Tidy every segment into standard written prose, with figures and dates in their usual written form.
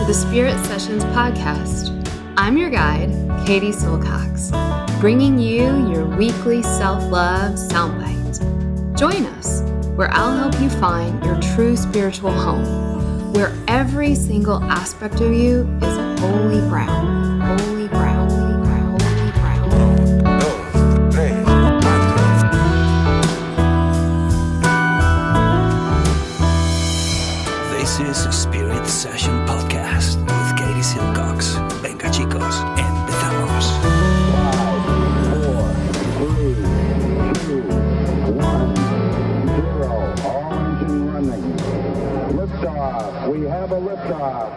the Spirit Sessions podcast. I'm your guide, Katie Silcox, bringing you your weekly self-love soundbite. Join us, where I'll help you find your true spiritual home, where every single aspect of you is holy ground, holy ground, holy ground, holy ground. This is a Spirit Session podcast with Katie Silcox. Venga chicos, empezamos. 5, 4, 3, 2, 1, 0. All engine running. Liftoff. We have a liftoff.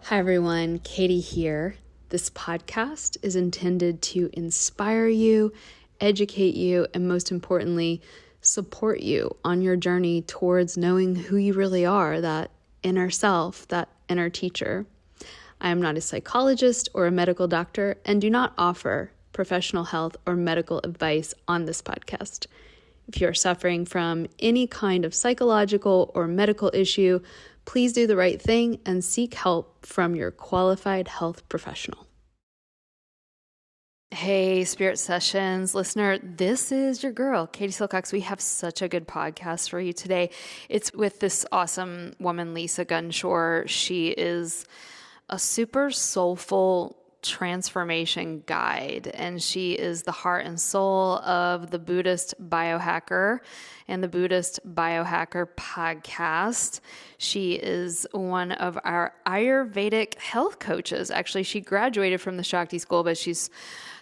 Hi everyone, Katie here. This podcast is intended to inspire you, educate you, and most importantly, support you on your journey towards knowing who you really are, that inner self, that inner teacher. I am not a psychologist or a medical doctor and do not offer professional health or medical advice on this podcast. If you are suffering from any kind of psychological or medical issue, please do the right thing and seek help from your qualified health professional. Hey, Spirit Sessions listener, this is your girl, Katie Silcox. We have such a good podcast for you today. It's with this awesome woman, Lisa Gunshore. She is a super soulful transformation guide, and she is the heart and soul of the Buddhist Biohacker and the Buddhist Biohacker podcast. She is one of our Ayurvedic health coaches. Actually, she graduated from the Shakti School, but she's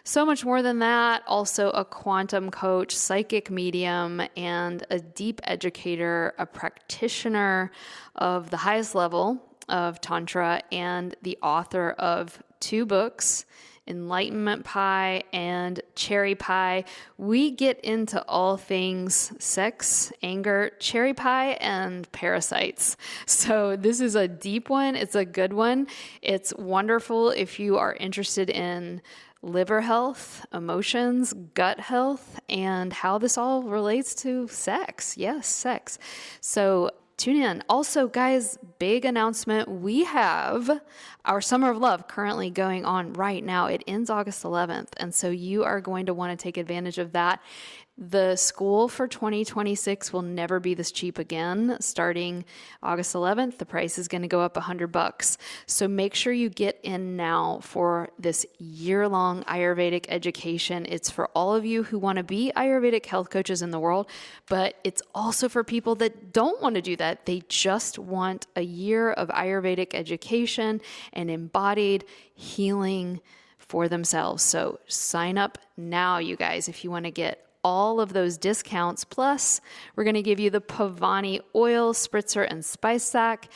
so much more than that. Also a quantum coach, psychic medium, and a deep educator, a practitioner of the highest level of Tantra, and the author of 2 books, Enlightenment Pie and Cherry Pie. We get into all things sex, anger, cherry pie, and parasites. So this is a deep one. It's a good one. It's wonderful if you are interested in liver health, emotions, gut health, and how this all relates to sex. Yes, sex. So tune in. Also, guys, big announcement. We have our Summer of Love currently going on right now. It ends August 11th. And so you are going to want to take advantage of that. The school for 2026 will never be this cheap again. Starting August 11th, the price is going to go up $100. So make sure you get in now for this year-long Ayurvedic education. It's for all of you who want to be Ayurvedic health coaches in the world, but it's also for people that don't want to do that. They just want a year of Ayurvedic education and embodied healing for themselves. So sign up now, you guys, if you want to get all of those discounts. Plus, we're going to give you the Pavani oil, spritzer, and spice sack.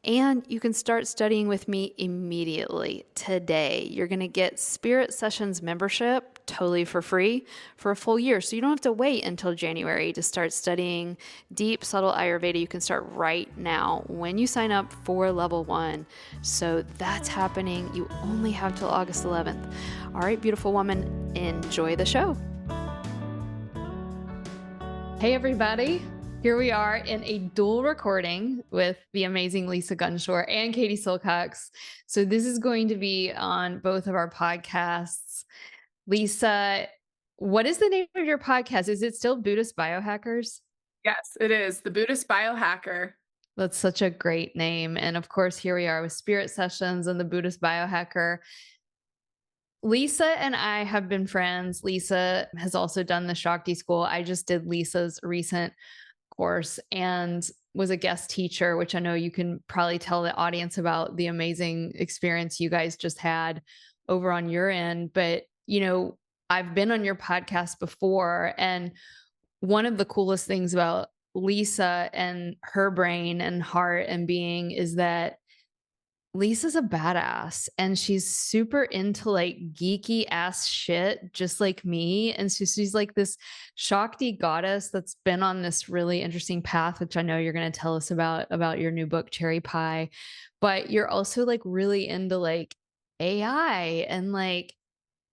And you can start studying with me immediately today. You're going to get Spirit Sessions membership totally for free for a full year. So you don't have to wait until January to start studying deep, subtle Ayurveda. You can start right now when you sign up for level 1. So that's happening. You only have till August 11th. All right, beautiful woman, enjoy the show. Hey, everybody. Here we are in a dual recording with the amazing Lisa Gunshore and Katie Silcox. So this is going to be on both of our podcasts. Lisa, what is the name of your podcast? Is it still Buddhist Biohackers? Yes, it is. The Buddhist Biohacker. That's such a great name. And of course, here we are with Spirit Sessions and the Buddhist Biohacker. Lisa and I have been friends. Lisa has also done the Shakti School. I just did Lisa's recent course and was a guest teacher, which I know you can probably tell the audience about the amazing experience you guys just had over on your end. But, you know, I've been on your podcast before, and one of the coolest things about Lisa and her brain and heart and being is that Lisa's a badass, and she's super into like geeky ass shit, just like me. And so she's like this Shakti goddess that's been on this really interesting path, which I know you're going to tell us about your new book, Cherry Pie. But you're also like really into like AI and like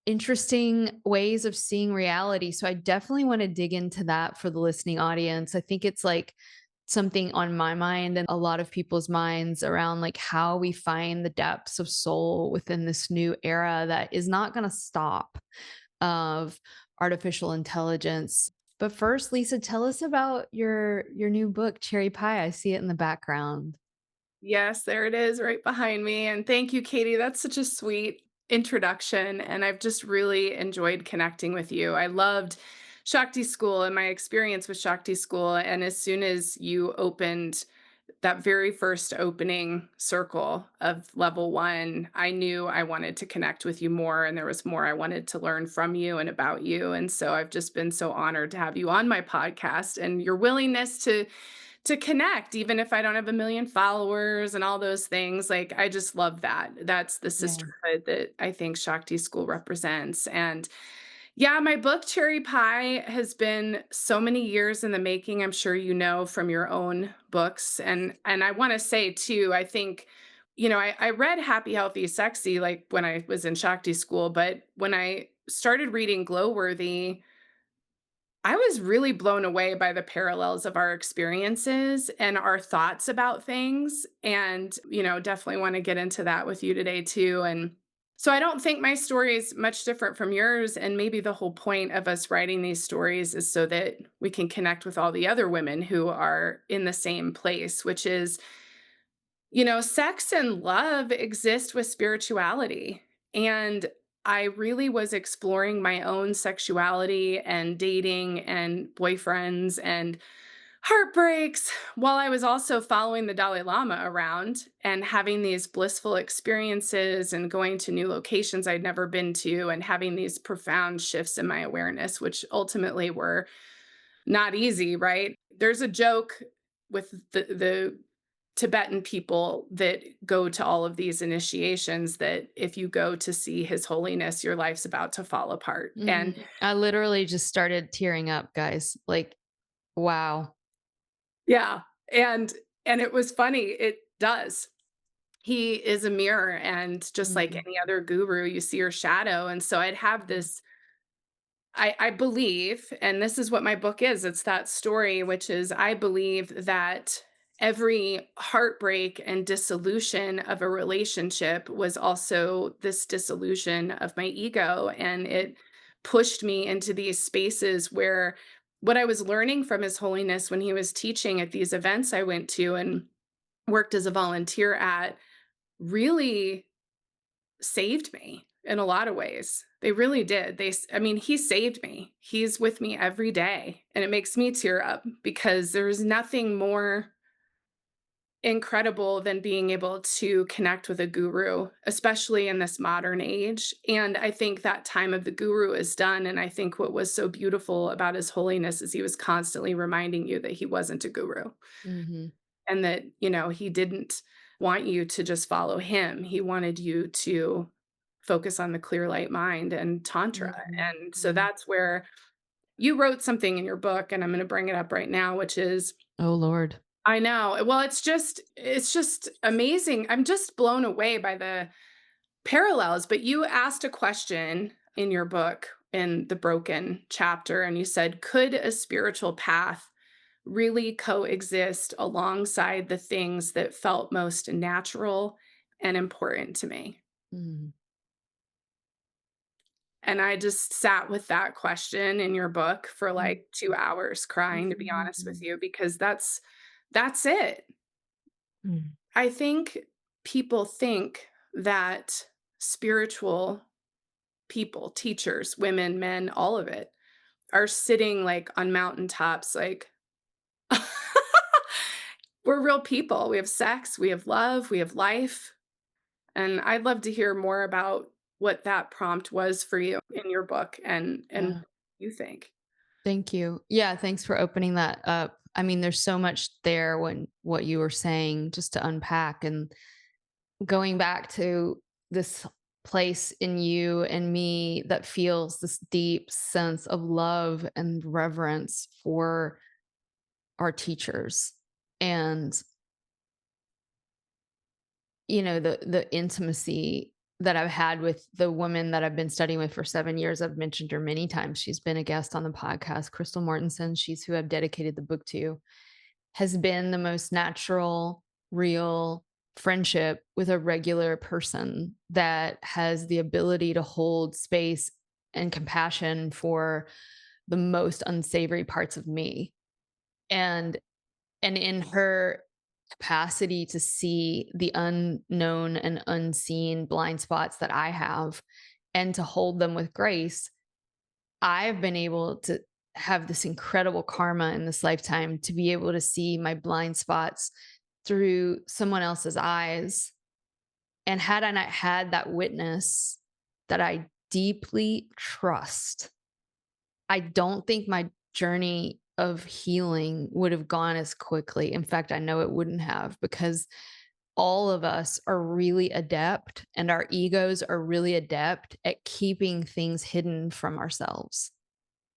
interesting ways of seeing reality. So I definitely want to dig into that for the listening audience. I think it's like something on my mind and a lot of people's minds around like how we find the depths of soul within this new era that is not going to stop of artificial intelligence. But first, Lisa, tell us about your new book, Cherry Pie. I see it in the background. Yes, there it is right behind me. And thank you, Katie. That's such a sweet introduction. And I've just really enjoyed connecting with you. I loved Shakti School and my experience with Shakti School. And as soon as you opened that very first opening circle of level one, I knew I wanted to connect with you more. And there was more I wanted to learn from you and about you. And so I've just been so honored to have you on my podcast and your willingness to connect, even if I don't have a million followers and all those things. Like, I just love that. That's the Yeah. sisterhood that I think Shakti School represents. And yeah, my book, Cherry Pie, has been so many years in the making. I'm sure you know from your own books. And I want to say too, I think, I read Happy, Healthy, Sexy like when I was in Shakti School, but when I started reading Glowworthy, I was really blown away by the parallels of our experiences and our thoughts about things. And, definitely want to get into that with you today, too. And so I don't think my story is much different from yours. And maybe the whole point of us writing these stories is so that we can connect with all the other women who are in the same place, which is sex and love exist with spirituality. And I really was exploring my own sexuality and dating and boyfriends and heartbreaks while I was also following the Dalai Lama around and having these blissful experiences and going to new locations I'd never been to and having these profound shifts in my awareness, which ultimately were not easy, right? There's a joke with the Tibetan people that go to all of these initiations that if you go to see His Holiness, your life's about to fall apart. And I literally just started tearing up, guys. Like, wow. yeah, and and it was funny. It does. He is a mirror, and just like Mhm. any other guru, you see your shadow. And so I'd have this I believe, and this is what my book is, it's that story, which is I believe that every heartbreak and dissolution of a relationship was also this dissolution of my ego. And it pushed me into these spaces where what I was learning from His Holiness when he was teaching at these events I went to and worked as a volunteer at really saved me in a lot of ways. They really did. I mean, he saved me. He's with me every day. And it makes me tear up because there's nothing more incredible than being able to connect with a guru, especially in this modern age. And I think that time of the guru is done. And I think what was so beautiful about His Holiness is he was constantly reminding you that he wasn't a guru Mhm. and that, he didn't want you to just follow him. He wanted you to focus on the clear light mind and tantra. Mhm. And so Mhm. that's where you wrote something in your book, and I'm going to bring it up right now, which is Oh, Lord. I know. Well, it's just amazing. I'm just blown away by the parallels, but you asked a question in your book in the broken chapter and you said, could a spiritual path really coexist alongside the things that felt most natural and important to me? Mhm. And I just sat with that question in your book for Mhm. like 2 hours crying, to be honest with Mhm. you, because that's it. Mhm. I think people think that spiritual people, teachers, women, men, all of it, are sitting like on mountaintops, like we're real people. We have sex, we have love, we have life. And I'd love to hear more about what that prompt was for you in your book and Yeah. what you think. Thank you. Yeah, thanks for opening that up. I mean, there's so much there when what you were saying just to unpack and going back to this place in you and me that feels this deep sense of love and reverence for our teachers and the intimacy that I've had with the woman that I've been studying with for 7 years. I've mentioned her many times. She's been a guest on the podcast, Crystal Mortensen. She's who I've dedicated the book to. has been the most natural, real friendship with a regular person that has the ability to hold space and compassion for the most unsavory parts of me. And in her capacity to see the unknown and unseen blind spots that I have and to hold them with grace, I've been able to have this incredible karma in this lifetime to be able to see my blind spots through someone else's eyes. And had I not had that witness that I deeply trust, I don't think my journey of healing would have gone as quickly. In fact, I know it wouldn't have, because all of us are really adept and our egos are really adept at keeping things hidden from ourselves.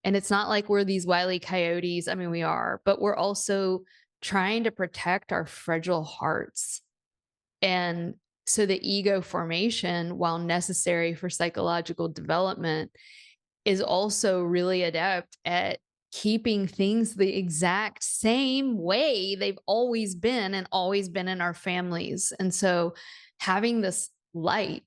And it's not like we're these wily coyotes. I mean, we are, but we're also trying to protect our fragile hearts. And so the ego formation, while necessary for psychological development, is also really adept at keeping things the exact same way they've always been and always been in our families. And so having this light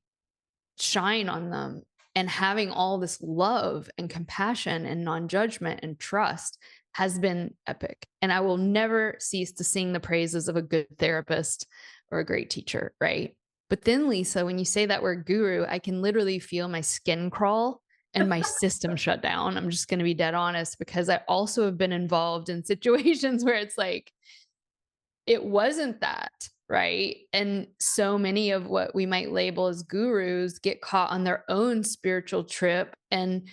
shine on them and having all this love and compassion and non-judgment and trust has been epic. And I will never cease to sing the praises of a good therapist or a great teacher, right? But then, Lisa, when you say that word guru, I can literally feel my skin crawl and my system shut down. I'm just going to be dead honest, because I also have been involved in situations where it's like, it wasn't that, right? And so many of what we might label as gurus get caught on their own spiritual trip and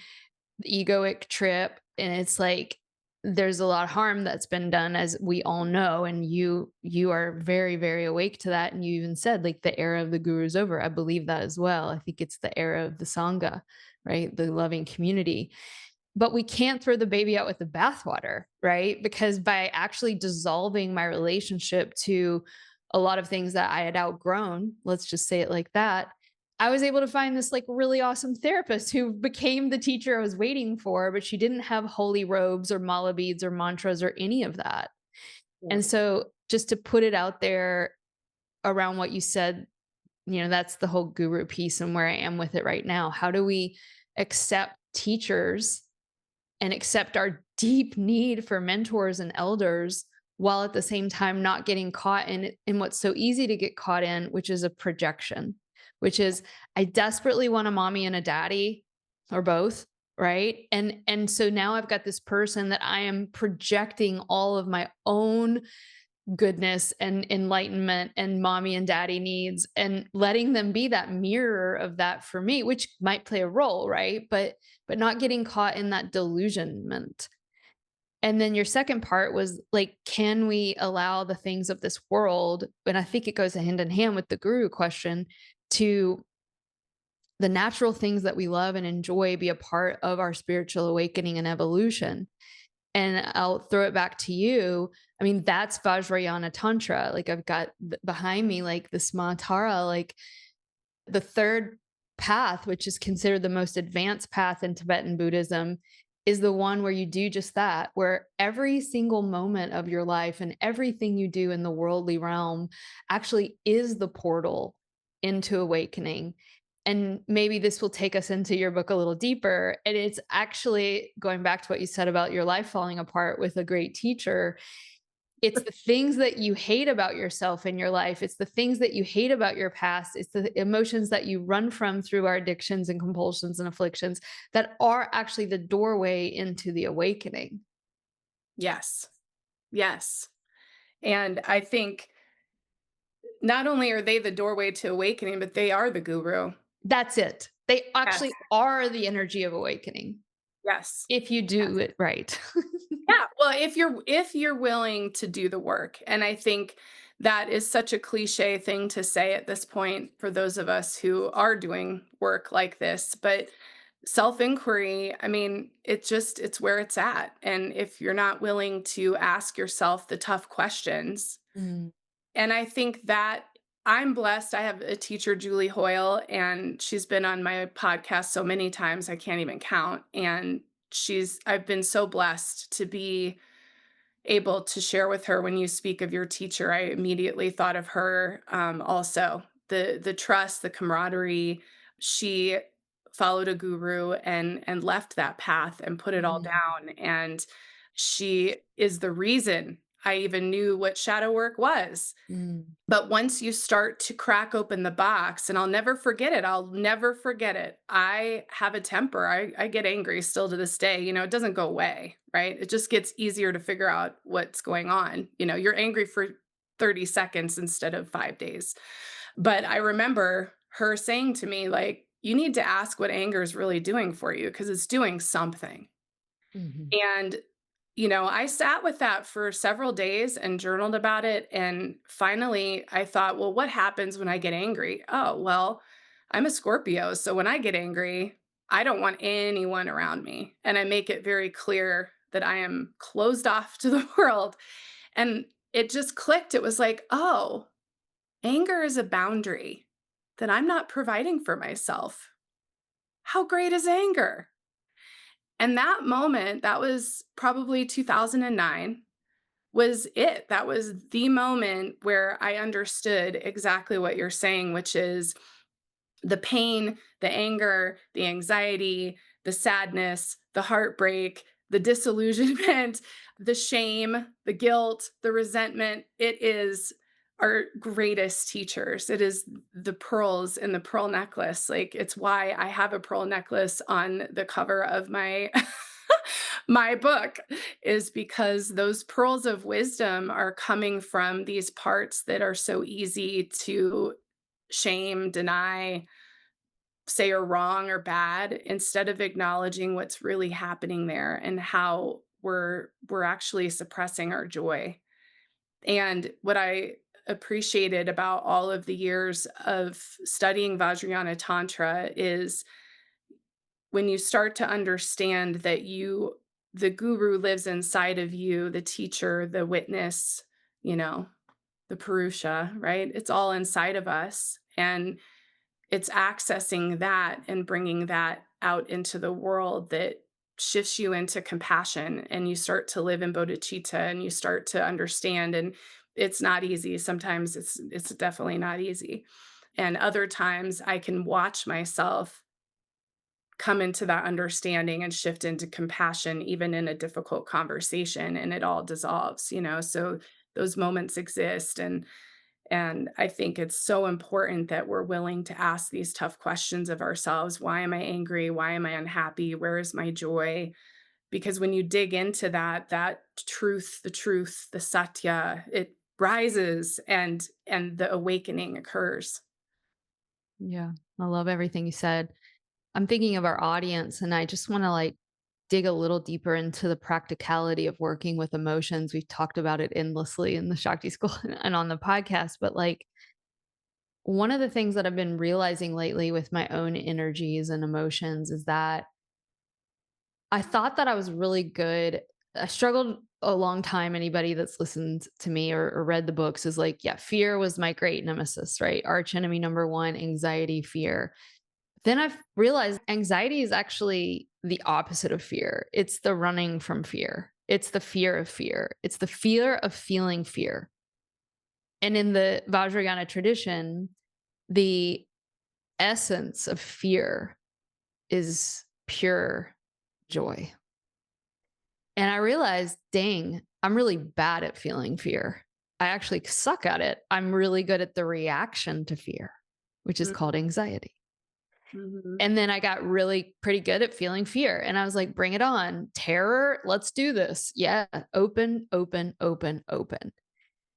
the egoic trip. And it's like, there's a lot of harm that's been done, as we all know. And you are very, very awake to that. And you even said, like, the era of the guru is over. I believe that as well. I think it's the era of the Sangha, right? The loving community. But we can't throw the baby out with the bathwater, right? Because by actually dissolving my relationship to a lot of things that I had outgrown, let's just say it like that, I was able to find this like really awesome therapist who became the teacher I was waiting for, but she didn't have holy robes or mala beads or mantras or any of that. Yeah. And so just to put it out there around what you said, that's the whole guru piece and where I am with it right now. How do we accept teachers and accept our deep need for mentors and elders, while at the same time not getting caught in what's so easy to get caught in, which is a projection, which is, I desperately want a mommy and a daddy, or both, right? And so now I've got this person that I am projecting all of my own goodness and enlightenment and mommy and daddy needs, and letting them be that mirror of that for me, which might play a role, right? But not getting caught in that delusionment. And then your second part was like, can we allow the things of this world, and I think it goes hand in hand with the guru question, to the natural things that we love and enjoy be a part of our spiritual awakening and evolution? And I'll throw it back to you. I mean, that's Vajrayana Tantra. Like, I've got behind me, like this Mantra, like the third path, which is considered the most advanced path in Tibetan Buddhism, is the one where you do just that, where every single moment of your life and everything you do in the worldly realm actually is the portal into awakening. And maybe this will take us into your book a little deeper. And it's actually going back to what you said about your life falling apart with a great teacher. It's the things that you hate about yourself in your life. It's the things that you hate about your past. It's the emotions that you run from through our addictions and compulsions and afflictions that are actually the doorway into the awakening. Yes. Yes. And I think not only are they the doorway to awakening, but they are the guru. That's it. They Yes. actually are the energy of awakening Yes. if you do it right. Yeah. Well, if you're willing to do the work. And I think that is such a cliche thing to say at this point for those of us who are doing work like this. But self-inquiry, I mean, it's where it's at. And if you're not willing to ask yourself the tough questions, Mm. and I think that I'm blessed. I have a teacher, Julie Hoyle, and she's been on my podcast so many times I can't even count. And I've been so blessed to be able to share with her when you speak of your teacher. I immediately thought of her, also. The trust, the camaraderie. She followed a guru and left that path and put it all Mm, down. And she is the reason I even knew what shadow work was. mm, But once you start to crack open the box, and I'll never forget it, I'll never forget it. I have a temper. I get angry still to this day. It doesn't go away, right? It just gets easier to figure out what's going on. You're angry for 30 seconds instead of 5 days. But I remember her saying to me, like, you need to ask what anger is really doing for you because it's doing something. mhm, And I sat with that for several days and journaled about it. And finally, I thought, well, what happens when I get angry? Oh, well, I'm a Scorpio. So when I get angry, I don't want anyone around me. And I make it very clear that I am closed off to the world. And it just clicked. It was like, oh, anger is a boundary that I'm not providing for myself. How great is anger? And that moment, that was probably 2009, was it. That was the moment where I understood exactly what you're saying, which is the pain, the anger, the anxiety, the sadness, the heartbreak, the disillusionment, the shame, the guilt, the resentment. It is our greatest teachers. It is the pearls in the pearl necklace. Like, it's why I have a pearl necklace on the cover of my my book, is because those pearls of wisdom are coming from these parts that are so easy to shame, deny, say are wrong or bad, instead of acknowledging what's really happening there and how we're actually suppressing our joy. And what I appreciated about all of the years of studying Vajrayana Tantra is when you start to understand that the guru lives inside of you, the teacher, the witness, you know, the Purusha, right? It's all inside of us. And it's accessing that and bringing that out into the world that shifts you into compassion, and you start to live in bodhicitta, and you start to understand. And it's not easy. Sometimes it's definitely not easy. And other times I can watch myself come into that understanding and shift into compassion even in a difficult conversation, and it all dissolves, so those moments exist. And I think it's so important that we're willing to ask these tough questions of ourselves. Why am I angry? Why am I unhappy? Where is my joy? Because when you dig into that truth, the satya, it rises, and the awakening occurs. yeah, I love everything you said. I'm thinking of our audience, and I just want to like dig a little deeper into the practicality of working with emotions. We've talked about it endlessly in the Shakti School and on the podcast, but like one of the things that I've been realizing lately with my own energies and emotions is that I thought that I was really good. I struggled a long time. Anybody that's listened to me or read the books is like, yeah, fear was my great nemesis, right? Arch enemy number one, anxiety, fear. Then I've realized anxiety is actually the opposite of fear. It's the running from fear. It's the fear of fear. It's the fear of feeling fear. And in the Vajrayana tradition, the essence of fear is pure joy. And I realized, dang, I'm really bad at feeling fear. I actually suck at it. I'm really good at the reaction to fear, which is called anxiety. Mhm. And then I got really pretty good at feeling fear. And I was like, bring it on. Terror, let's do this. Yeah. Open, open, open, open.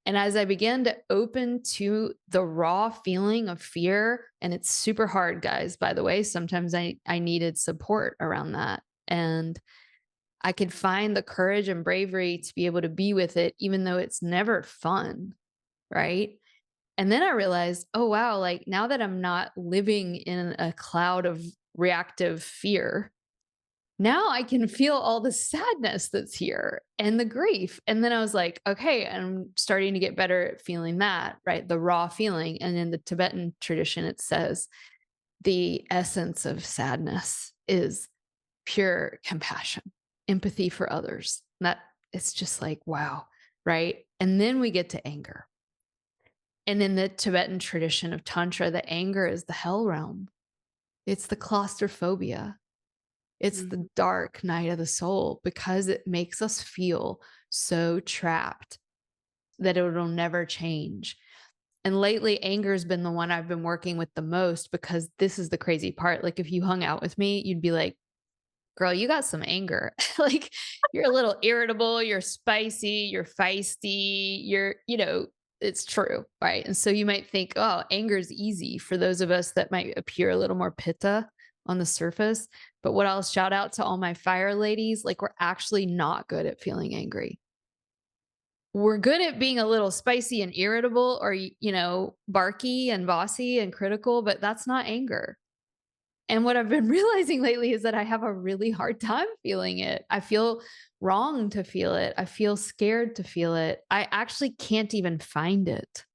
And as I began to open to the raw feeling of fear, and it's super hard, guys, by the way, sometimes I needed support around that. And I could find the courage and bravery to be able to be with it, even though it's never fun. Right. And then I realized, oh, wow, like now that I'm not living in a cloud of reactive fear, now I can feel all the sadness that's here and the grief. And then I was like, okay, I'm starting to get better at feeling that, right? The raw feeling. And in the Tibetan tradition, it says the essence of sadness is pure compassion, empathy for others. That it's just like, wow. Right. And then we get to anger. And in the Tibetan tradition of Tantra, the anger is the hell realm. It's the claustrophobia. It's Mhm. the dark night of the soul because it makes us feel so trapped that it'll never change. And lately, anger has been the one I've been working with the most because this is the crazy part. Like, if you hung out with me, you'd be like, girl, you got some anger. Like, you're a little irritable, you're spicy, you're feisty, it's true. Right. And so you might think, oh, anger is easy for those of us that might appear a little more pitta on the surface. But what I'll shout out to all my fire ladies, like, we're actually not good at feeling angry. We're good at being a little spicy and irritable or, barky and bossy and critical, but that's not anger. And what I've been realizing lately is that I have a really hard time feeling it. I feel wrong to feel it. I feel scared to feel it. I actually can't even find it.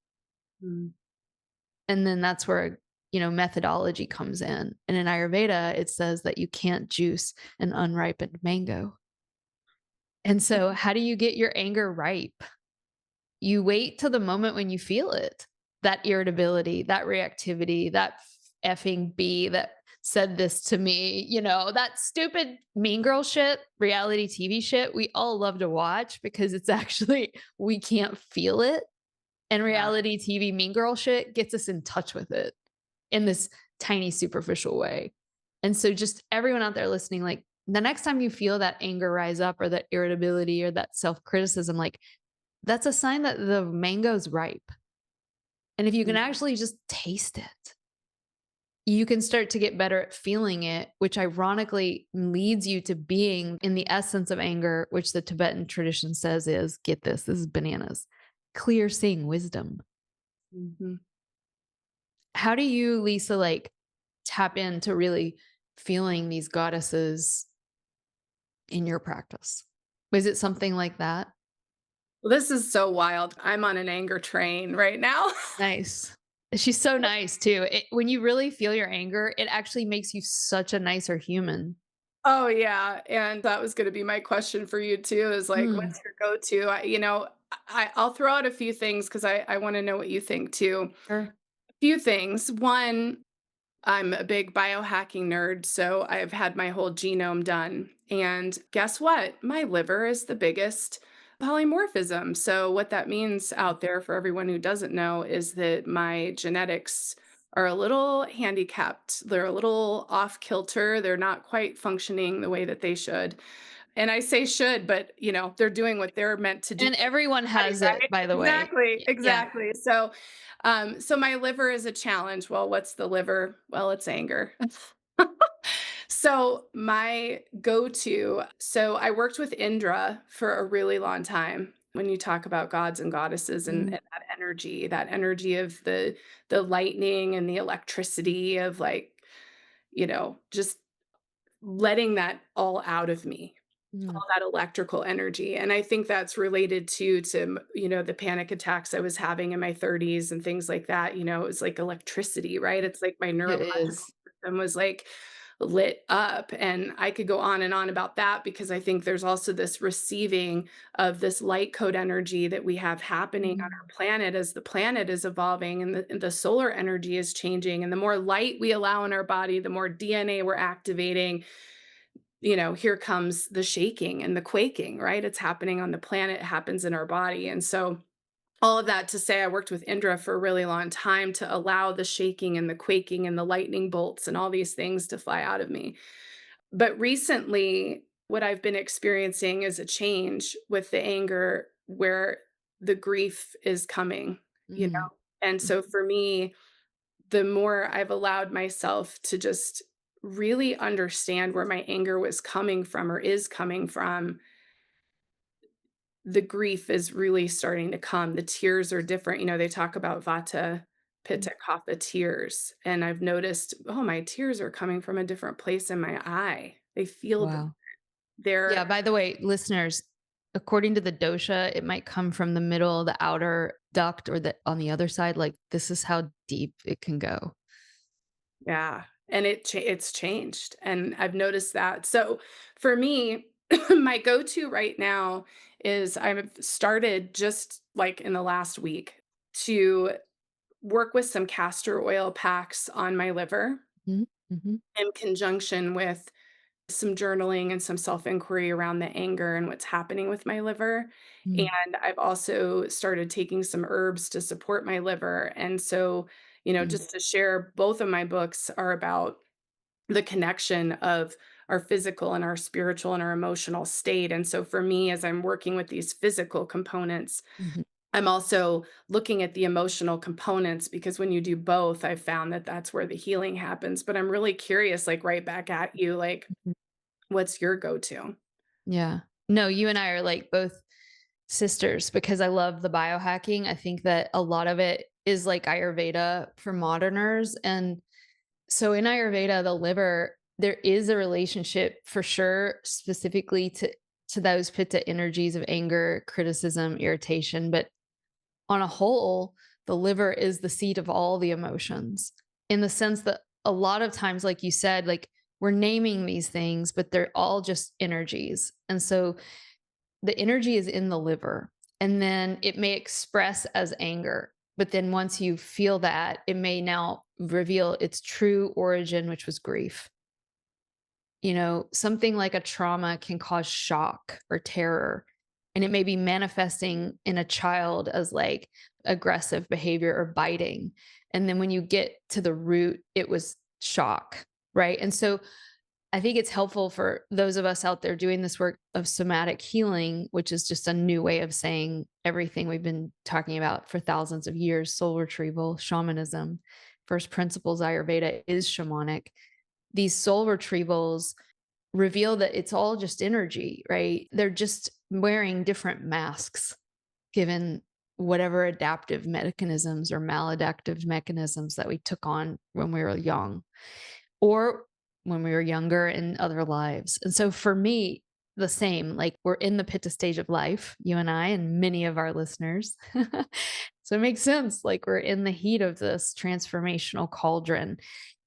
Mm. And then that's where, methodology comes in. And in Ayurveda, it says that you can't juice an unripened mango. And so, how do you get your anger ripe? You wait till the moment when you feel it, that irritability, that reactivity, that effing bee that said this to me, that stupid mean girl shit, reality TV shit we all love to watch because it's actually, we can't feel it. And Yeah. reality TV mean girl shit gets us in touch with it in this tiny superficial way. And so, just everyone out there listening, like, the next time you feel that anger rise up or that irritability or that self criticism, like, that's a sign that the mango's ripe. And if you can Mm. actually just taste it, you can start to get better at feeling it, which ironically leads you to being in the essence of anger, which the Tibetan tradition says is, get this is bananas, clear seeing wisdom. Mhm. How do you, Lisa, like, tap into really feeling these goddesses in your practice? Was it something like that? Well, this is so wild. I'm on an anger train right now. Nice. She's so nice too. When you really feel your anger, it actually makes you such a nicer human. Oh, yeah, and that was gonna be my question for you too, is like, Mm, what's your go-to? I'll throw out a few things because I wanna know what you think too. sure. A few things. One, I'm a big biohacking nerd, so I've had my whole genome done. And guess what? My liver is the biggest polymorphism. So, what that means out there for everyone who doesn't know is that my genetics are a little handicapped. They're a little off kilter. They're not quite functioning the way that they should. And I say should, but they're doing what they're meant to do And everyone body, has it, right? by the way. Exactly, Yeah. exactly. So my liver is a challenge. Well, what's the liver? Well, it's anger. So my go-to, so I worked with Indra for a really long time. When you talk about gods and goddesses and Mm, that energy of the lightning and the electricity of like, just letting that all out of me, mm, all that electrical energy. And I think that's related to the panic attacks I was having in my 30s and things like that. It was like electricity, right? It's like my it neurological is. system was like lit up. And I could go on and on about that because I think there's also this receiving of this light code energy that we have happening on Mm, our planet as the planet is evolving and the solar energy is changing. And the more light we allow in our body, the more DNA we're activating. Here comes the shaking and the quaking, right? It's happening on the planet, it happens in our body. And so, all of that to say, I worked with Indra for a really long time to allow the shaking and the quaking and the lightning bolts and all these things to fly out of me. But recently, what I've been experiencing is a change with the anger where the grief is coming, you know? mm, And mm. so, for me, the more I've allowed myself to just really understand where my anger was coming from or is coming from, the grief is really starting to come. The tears are different. They talk about vata, Mm. pitta, kapha tears. And I've noticed, oh, my tears are coming from a different place in my eye. They feel Wow. Yeah, they're by the way, listeners, according to the dosha, it might come from the middle, the outer duct, or the on the other side. Like, this is how deep it can go. yeah. And it's changed. And I've noticed that. So for me, My go-to right now is I've started just like in the last week to work with some castor oil packs on my liver Mhm, mhm, in conjunction with some journaling and some self-inquiry around the anger and what's happening with my liver. mm, And I've also started taking some herbs to support my liver. And so, you know, mm, just to share, both of my books are about the connection of our physical and our spiritual and our emotional state. And so for me, as I'm working with these physical components, mhm, I'm also looking at the emotional components because when you do both, I've found that that's where the healing happens. But I'm really curious, like right back at you, like, mhm. what's your go-to? Yeah. No, you and I are like both sisters because I love the biohacking. I think that a lot of it is like Ayurveda for moderners. And so in Ayurveda, the liver, there is a relationship for sure, specifically to those pitta energies of anger, criticism, irritation. But on a whole, the liver is the seat of all the emotions in the sense that a lot of times, like you said, like we're naming these things, but they're all just energies. And so the energy is in the liver, and then it may express as anger. But then once you feel that, it may now reveal its true origin, which was grief. Something like a trauma can cause shock or terror, and it may be manifesting in a child as like aggressive behavior or biting. And then when you get to the root, it was shock, right? And so I think it's helpful for those of us out there doing this work of somatic healing, which is just a new way of saying everything we've been talking about for thousands of years: soul retrieval, shamanism, first principles Ayurveda is shamanic. These soul retrievals reveal that it's all just energy, right? They're just wearing different masks given whatever adaptive mechanisms or maladaptive mechanisms that we took on when we were young or when we were younger in other lives. And so for me, the same, like we're in the pitta stage of life, you and I, and many of our listeners. So it makes sense. Like we're in the heat of this transformational cauldron.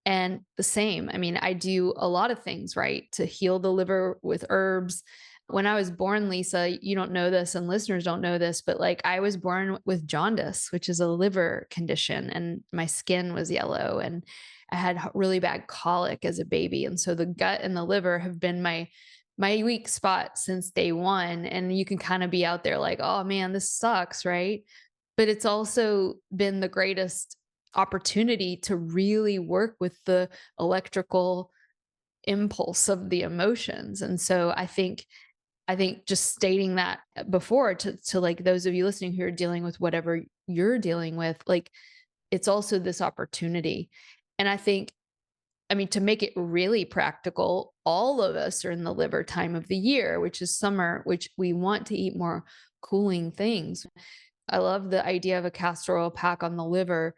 And the same, I mean, I do a lot of things, right, to heal the liver with herbs. When I was born, Lisa, you don't know this and listeners don't know this, but like I was born with jaundice, which is a liver condition, and my skin was yellow and I had really bad colic as a baby. And so the gut and the liver have been my weak spot since day one. And you can kind of be out there like, oh man, this sucks, right? But it's also been the greatest opportunity to really work with the electrical impulse of the emotions. And so I think just stating that before to like those of you listening who are dealing with whatever you're dealing with, like it's also this opportunity. And I mean, to make it really practical, all of us are in the liver time of the year, which is summer, which we want to eat more cooling things. I love the idea of a castor oil pack on the liver.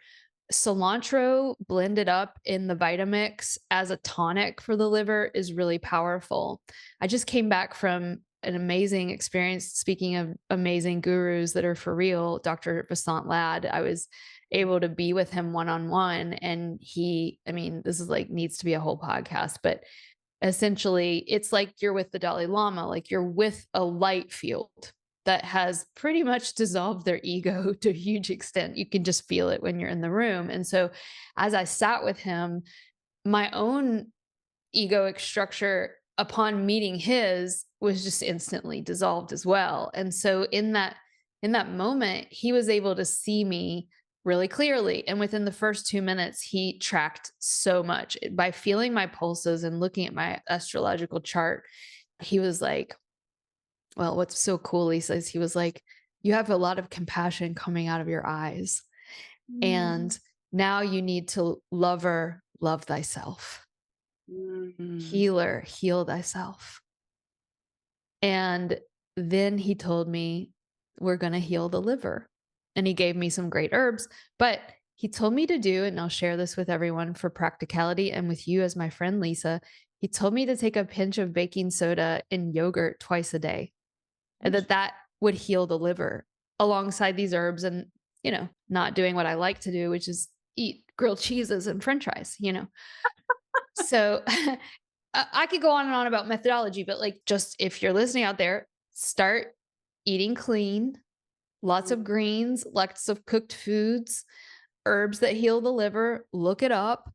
Cilantro blended up in the Vitamix as a tonic for the liver is really powerful. I just came back from an amazing experience. Speaking of amazing gurus that are for real, Dr. Vasant Lad, I was able to be with him one on one. And I mean, this is like needs to be a whole podcast, but essentially it's like you're with the Dalai Lama, like you're with a light field that has pretty much dissolved their ego to a huge extent. You can just feel it when you're in the room. And so as I sat with him, my own egoic structure upon meeting his was just instantly dissolved as well. And so in that moment, he was able to see me really clearly. And within the first 2 minutes, he tracked so much by feeling my pulses and looking at my astrological chart. He was like, well, what's so cool, Lisa, is he was like, you have a lot of compassion coming out of your eyes. Mm, And now you need to lover, love thyself. mm, Healer, heal thyself. And then he told me, we're going to heal the liver. And he gave me some great herbs, but he told me to do, and I'll share this with everyone for practicality and with you as my friend, Lisa. He told me to take a pinch of baking soda in yogurt twice a day, and that would heal the liver alongside these herbs and, not doing what I like to do, which is eat grilled cheeses and french fries. So I could go on and on about methodology, but like just if you're listening out there, start eating clean, lots Mm. of greens, lots of cooked foods, herbs that heal the liver. Look it up.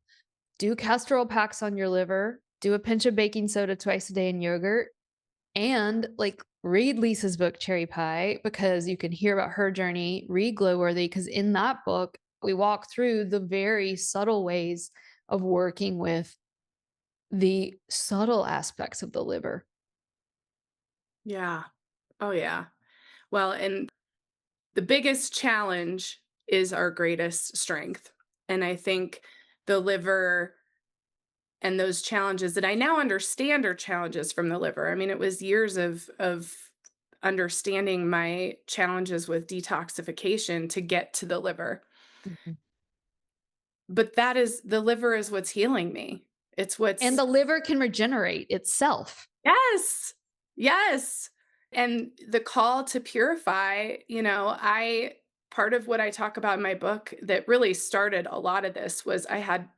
Do castor oil packs on your liver. Do a pinch of baking soda twice a day in yogurt. And like read Lisa's book, Cherry Pie, because you can hear about her journey. Read Glowworthy, because in that book, we walk through the very subtle ways of working with the subtle aspects of the liver. Yeah. Oh, yeah. Well, and the biggest challenge is our greatest strength. And I think the liver and those challenges that I now understand are challenges from the liver. I mean, it was years of understanding my challenges with detoxification to get to the liver. Mhm. But that is the liver is what's healing me. It's And what's the liver can regenerate itself. yes. Yes. And the call to purify, I part of what I talk about in my book that really started a lot of this was I had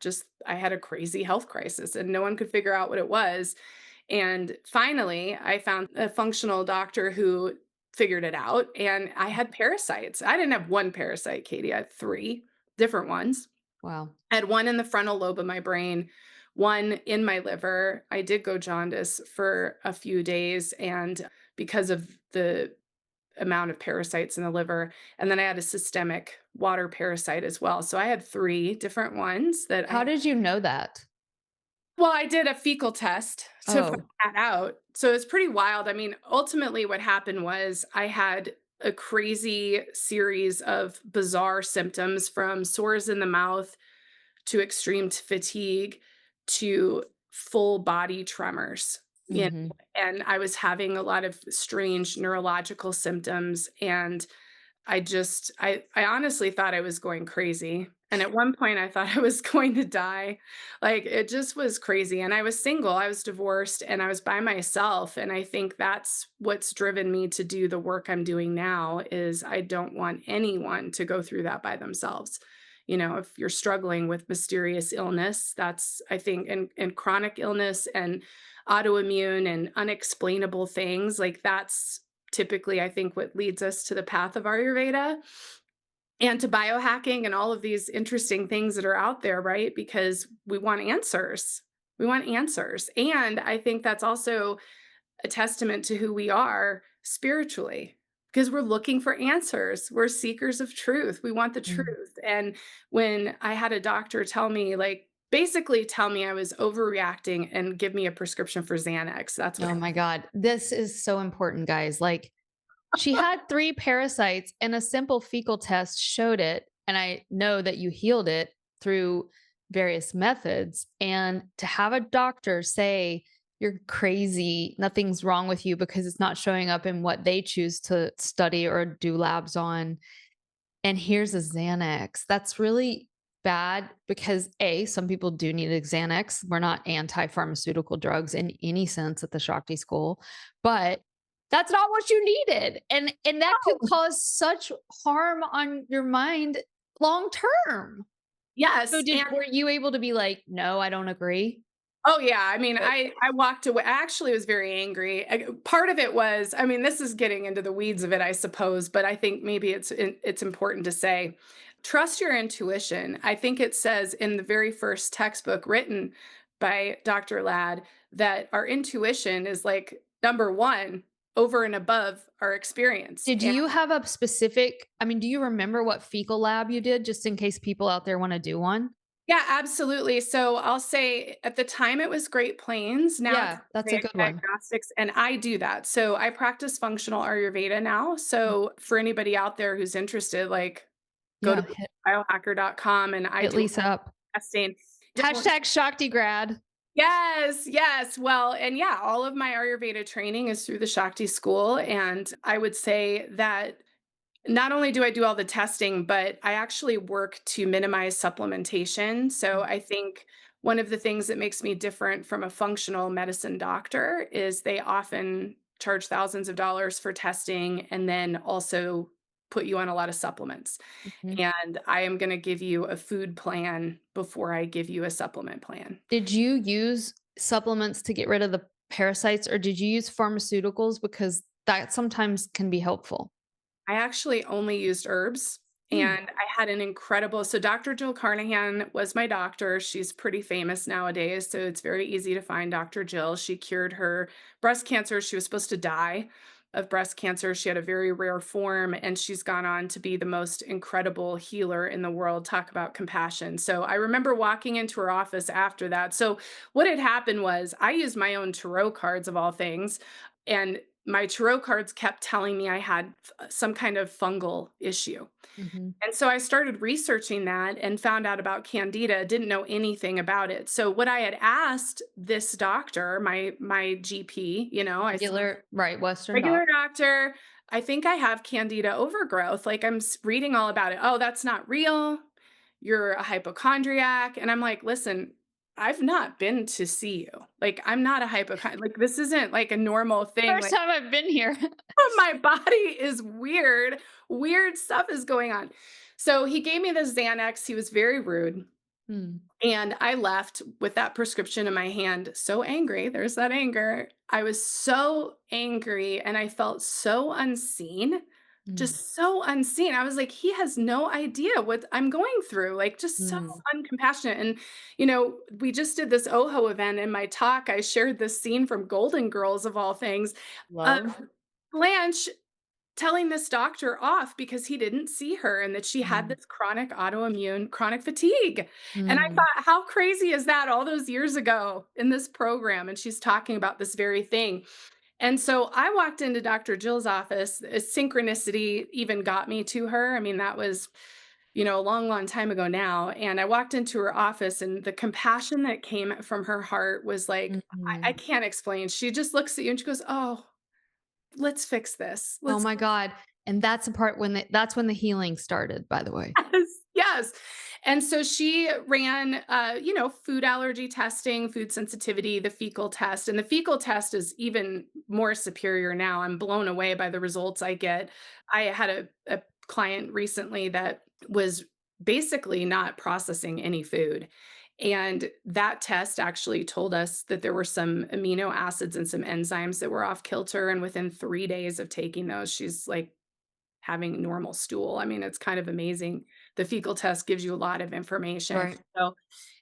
a crazy health crisis and no one could figure out what it was. And finally, I found a functional doctor who figured it out and I had parasites. I didn't have one parasite, Katie. I had three different ones. Wow. I had one in the frontal lobe of my brain, one in my liver. I did go jaundice for a few days and because of the amount of parasites in the liver, and then I had a systemic water parasite as well. So I had 3 different ones that How I did you know that? well, I did a fecal test to find Oh, that out. So it's pretty wild. I mean, ultimately what happened was I had a crazy series of bizarre symptoms from sores in the mouth to extreme fatigue to full body tremors. You know, mhm. and I was having a lot of strange neurological symptoms and I honestly thought I was going crazy. And at one point I thought I was going to die. Like it just was crazy. And I was single, I was divorced, and I was by myself. And I think that's what's driven me to do the work I'm doing now is I don't want anyone to go through that by themselves. If you're struggling with mysterious illness, that's I think and chronic illness and autoimmune and unexplainable things, like that's typically, I think, what leads us to the path of Ayurveda and to biohacking and all of these interesting things that are out there, right? Because we want answers. We want answers. And I think that's also a testament to who we are spiritually because we're looking for answers. We're seekers of truth. We want the Mm. truth. And when I had a doctor tell me, like, basically tell me I was overreacting and give me a prescription for Xanax, that's what Oh happened. my God. This is so important, guys. Like, she had 3 parasites and a simple fecal test showed it, and I know that you healed it through various methods, and to have a doctor say, "You're crazy, nothing's wrong with you," because it's not showing up in what they choose to study or do labs on, and here's a Xanax. That's really bad because A, some people do need a Xanax. We're not anti-pharmaceutical drugs in any sense at the Shakti School, but that's not what you needed. And that could cause such harm on your mind long term. So Yes. did were you able to be like, "No, I don't agree?" Oh, yeah, I mean, Good. I walked away. I actually was very angry. Part of it was I mean, this is getting into the weeds of it, I suppose, but I think maybe it's important to say, trust your intuition. I think it says in the very first textbook written by Dr. Ladd that our intuition is like number 1 over and above our experience. Did you have a specific I mean, do you remember what fecal lab you did just in case people out there wanna do one? Yeah, absolutely. So I'll say at the time it was Great Plains. Now it's Yeah, that's a Ayurvedic good one. Diagnostics, and I do that. So I practice functional Ayurveda now. So for anybody out there who's interested, like go to Yeah, biohacker.com and I hit do Lisa up. testing. Hashtag Shakti grad. Yes, yes. Well, and yeah, all of my Ayurveda training is through the Shakti School. And I would say that not only do I do all the testing, but I actually work to minimize supplementation. So I think one of the things that makes me different from a functional medicine doctor is they often charge thousands of dollars for testing and then also put you on a lot of supplements. Mhm. And I am going to give you a food plan before I give you a supplement plan. Did you use supplements to get rid of the parasites, or did you use pharmaceuticals? Because that sometimes can be helpful. I actually only used herbs, Mm, and I had an incredible so Dr. Jill Carnahan was my doctor. She's pretty famous nowadays, so it's very easy to find Dr. Jill. She cured her breast cancer. She was supposed to die of breast cancer. She had a very rare form, and she's gone on to be the most incredible healer in the world. Talk about compassion. So I remember walking into her office after that. So what had happened was I used my own tarot cards of all things, and my tarot cards kept telling me I had some kind of fungal issue. mhm. And so I started researching that and found out about candida, didn't know anything about it. So what I had asked this doctor, my GP, I said, Regular, right, Western regular doc. doctor, I think I have candida overgrowth. Like reading all about it. Oh, that's not real. You're a hypochondriac. And I'm like, listen, I've not been to see you. Like, I'm not a hypochondriac. Like, this isn't like a normal thing. First Like, time I've been here. my body is weird. Weird stuff is going on. So he gave me the Xanax. He was very rude. Mm, And I left with that prescription in my hand, so angry. There's that anger. I was so angry and I felt so unseen, mm, just so unseen. I was like, he has no idea what I'm going through, like just so mm. uncompassionate. And, we just did this OHO event. In my talk, I shared this scene from Golden Girls of all things. Uh, Love. Blanche telling this doctor off because he didn't see her and that she had Mm, this chronic fatigue. And I mm, thought, how crazy is that all those years ago in this program? And she's talking about this very thing. And so I walked into Dr. Jill's office. Synchronicity even got me to her. I mean, that was, a long, long time ago now. And I walked into her office, and the compassion that came from her heart was like, I mhm. can't explain. She just looks at you and she goes, oh, let's fix this. Oh Let's my god, and that's the part when that's when the healing started, by the way. Yes, yes. And so she ran, food allergy testing, food sensitivity, the fecal test. And the fecal test is even more superior now. I'm blown away by the results I get. I had a client recently that was basically not processing any food. And that test actually told us that there were some amino acids and some enzymes that were off kilter. And within 3 days of taking those, she's like having normal stool. I mean, it's kind of amazing. The fecal test gives you a lot of information. Right. So,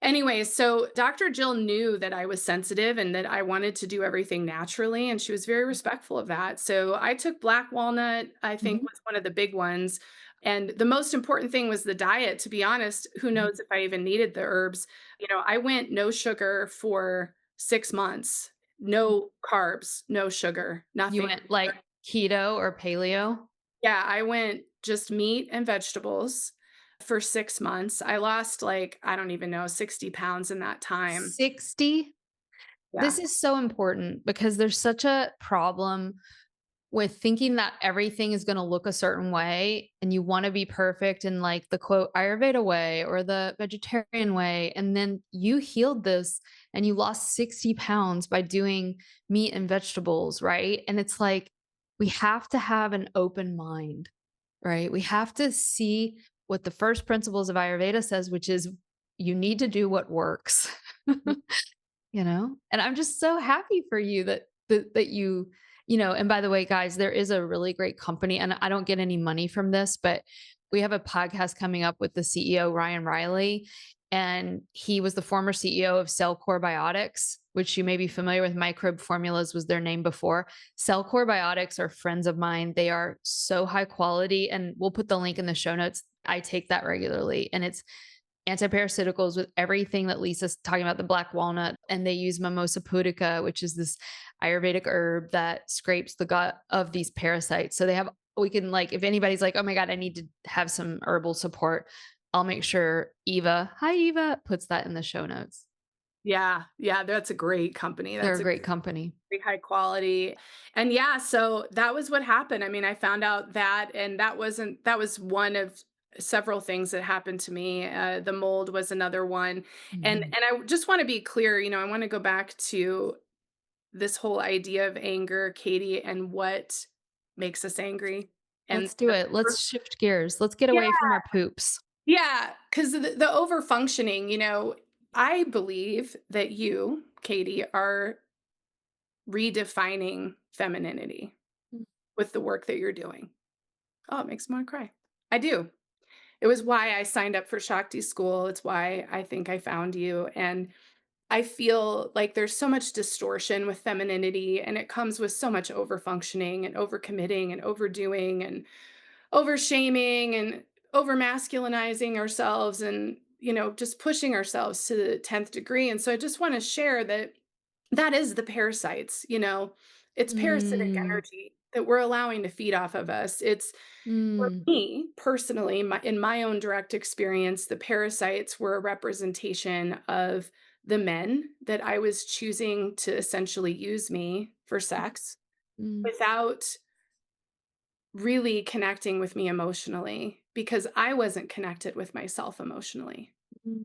anyways, so Dr. Jill knew that I was sensitive and that I wanted to do everything naturally, and she was very respectful of that. So, I took black walnut, I think Mhm, was one of the big ones. And the most important thing was the diet. To be honest, who mhm. knows if I even needed the herbs? I went no sugar for 6 months, no carbs, no sugar, You nothing. went, like, keto or paleo? Yeah, I went just meat and vegetables for 6 months. I lost, like, I don't even know, 60 pounds in that time. 60? Yeah. This is so important because there's such a problem with thinking that everything is gonna look a certain way and you wanna be perfect in, like, the quote Ayurveda way or the vegetarian way, and then you healed this and you lost 60 pounds by doing meat and vegetables, right? And it's like, we have to have an open mind, right? We have to see what the first principles of Ayurveda says, which is you need to do what works. Mm. And I'm just so happy for you that and by the way, guys, there is a really great company, and I don't get any money from this, but we have a podcast coming up with the CEO, Ryan Riley, and he was the former CEO of Cellcore Biotics, which you may be familiar with. Microbe Formulas was their name before. Cellcore Biotics are friends of mine. They are so high quality, and we'll put the link in the show notes. I take that regularly, and it's antiparasiticals with everything that Lisa's talking about, the black walnut, and they use Mimosa pudica, which is this Ayurvedic herb that scrapes the gut of these parasites. So we can, like, if anybody's like, oh my God, I need to have some herbal support, I'll make sure hi Eva, puts that in the show notes. Yeah, yeah, that's a great company. They're That's a a great company. very high quality. And yeah, so that was what happened. I mean, I found out that, and that was one of several things that happened to me. The mold was another one. And Mhm. I just want to be clear, I want to go back to this whole idea of anger, Katie, and what makes us angry. And Let's do the it. Let's shift gears. Let's get yeah, away from our poops. yeah, because the over functioning, I believe that you, Katie, are redefining femininity Mm. with the work that you're doing. Oh, it makes me want to cry. I do. It was why I signed up for Shakti School. It's why I think I found you. And I feel like there's so much distortion with femininity, and it comes with so much overfunctioning and overcommitting and overdoing and overshaming and over masculinizing ourselves and, just pushing ourselves to the 10th degree. And so I just want to share that that is the parasites, it's parasitic Mm, energy that we're allowing to feed off of us. It's for mm. me personally, in my own direct experience, the parasites were a representation of the men that I was choosing to essentially use me for sex Mm, without really connecting with me emotionally because I wasn't connected with myself emotionally. mm.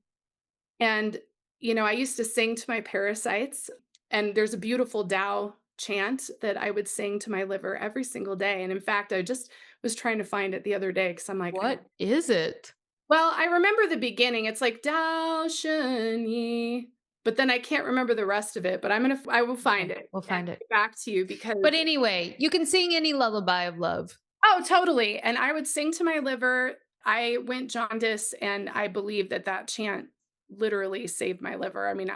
And, I used to sing to my parasites, and there's a beautiful Tao chant that I would sing to my liver every single day. And in fact, I just was trying to find it the other day because I'm like, I don't. What is it? Well, I remember the beginning. It's like Tao Shen Yi, but then I can't remember the rest of it. But I will find Okay, it we'll and find it. get back to you because. But anyway, you can sing any lullaby of love. Oh, totally, and I would sing to my liver. I went jaundice, and I believe that that chant literally saved my liver. I mean,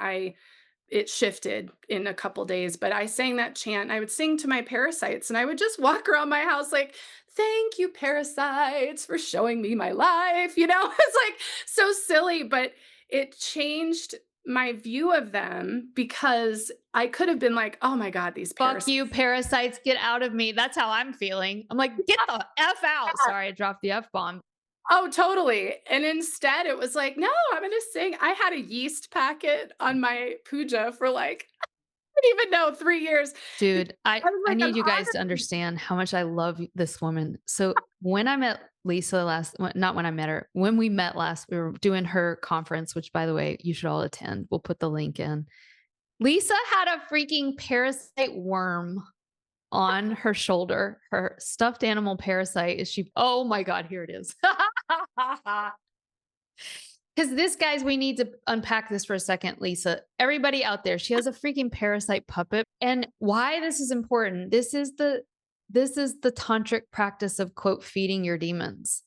it shifted in a couple days, but I sang that chant, and I would sing to my parasites, and I would just walk around my house like, "Thank you, parasites, for showing me my life," It's, like, so silly, but it changed my view of them because I could have been like, "Oh my god, these Fuck parasites." you, parasites, get out of me. That's how I'm feeling. I'm like, get the F out. Sorry, I dropped the F bomb. Oh, totally. And instead it was like, "No, I'm gonna sing." I had a yeast packet on my puja for like, I don't even know, 3 years. Dude, I was I like, "I'm need you guys to honored." understand how much I love this woman. So when I met Lisa not when I met her, when we met last, we were doing her conference, which by the way, you should all attend. We'll put the link in. Lisa had a freaking parasite worm on her shoulder. Her stuffed animal parasite is she, oh my God, here it is. Because this, guys, we need to unpack this for a second, Lisa. Everybody out there, she has a freaking parasite puppet. And why this is important, this is the tantric practice of quote feeding your demons.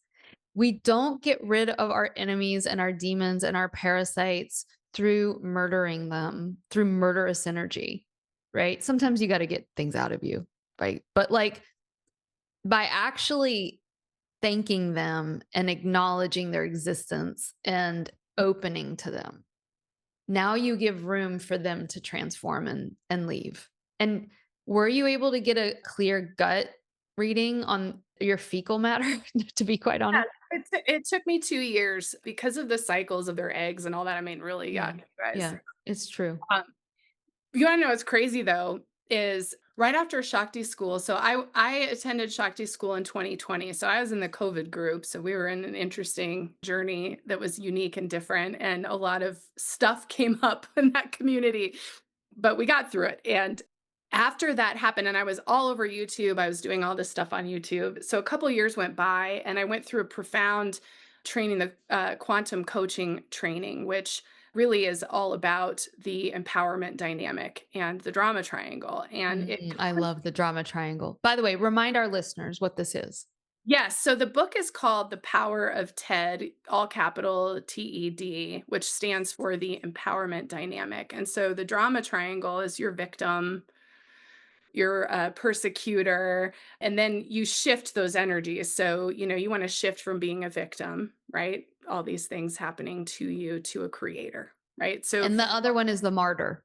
We don't get rid of our enemies and our demons and our parasites through murdering them, through murderous energy, right? Sometimes you got to get things out of you, right? But like by actually thanking them and acknowledging their existence and opening to them. Now you give room for them to transform and leave. And were you able to get a clear gut reading on your fecal matter, to be quite Yeah, honest? it took me 2 years because of the cycles of their eggs and all that. I mean, really, yeah, Yeah. you guys. Yeah. It's true. Um, you wanna know what's crazy though, is right after Shakti School, so I attended Shakti School in 2020, so I was in the COVID group, so we were in an interesting journey that was unique and different, and a lot of stuff came up in that community, but we got through it, and after that happened and I was all over YouTube, I was doing all this stuff on YouTube, so a couple years went by, and I went through a profound training, the quantum coaching training, which really is all about the empowerment dynamic and the drama triangle. And it, I love the drama triangle. By the way, remind our listeners what this is. yes, so the book is called The Power of TED, all capital TED, which stands for the empowerment dynamic. And so the drama triangle is your victim, your persecutor, and then you shift those energies. So, you want to shift from being a victim, right? All these things happening to you to a creator, right? So And the other one is the martyr.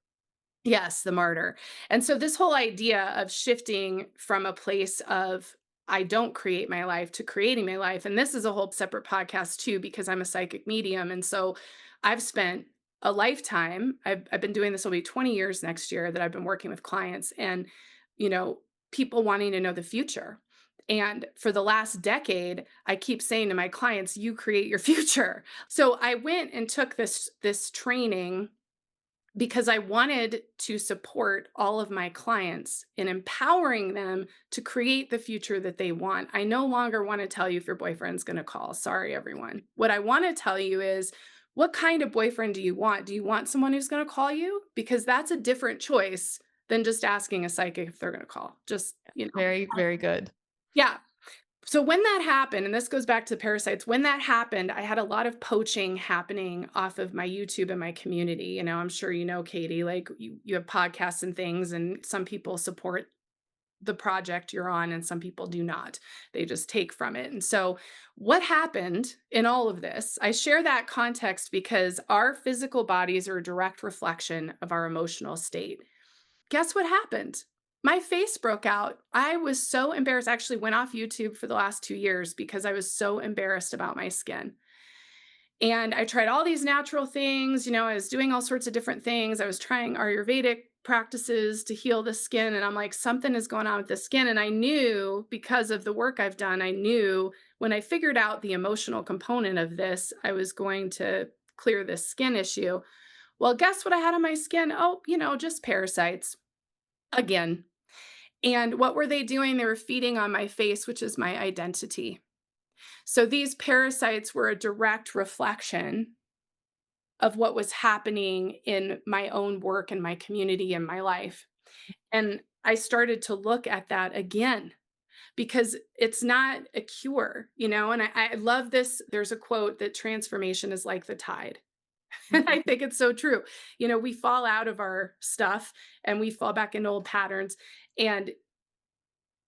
yes, the martyr. And so this whole idea of shifting from a place of I don't create my life to creating my life. And this is a whole separate podcast too, because I'm a psychic medium. And so I've spent a lifetime, I've been doing this will be 20 years next year that I've been working with clients and, you know, people wanting to know the future. And for the last decade, I keep saying to my clients, you create your future. So I went and took this training because I wanted to support all of my clients in empowering them to create the future that they want. I no longer want to tell you if your boyfriend's going to call. Sorry, everyone. What I want to tell you is What kind of boyfriend do you want? Do you want someone who's going to call you? Because that's a different choice than just asking a psychic if they're going to call. Just, Very, very good. yeah. So when that happened, and this goes back to parasites, when that happened, I had a lot of poaching happening off of my YouTube and my community. I'm sure you know, Katie, like you have podcasts and things, and some people support the project you're on and some people do not. They just take from it. And so what happened in all of this, I share that context because our physical bodies are a direct reflection of our emotional state. Guess what happened? My face broke out. I was so embarrassed. I actually went off YouTube for the last 2 years because I was so embarrassed about my skin. And I tried all these natural things. I was doing all sorts of different things. I was trying Ayurvedic practices to heal the skin. And I'm like, something is going on with the skin. And I knew because of the work I've done, I knew when I figured out the emotional component of this, I was going to clear this skin issue. Well, guess what I had on my skin? Oh, just parasites again. And what were they doing? They were feeding on my face, which is my identity. So these parasites were a direct reflection of what was happening in my own work and my community and my life. And I started to look at that again because it's not a cure, and I love this. There's a quote that transformation is like the tide. And I think it's so true. We fall out of our stuff and we fall back into old patterns. And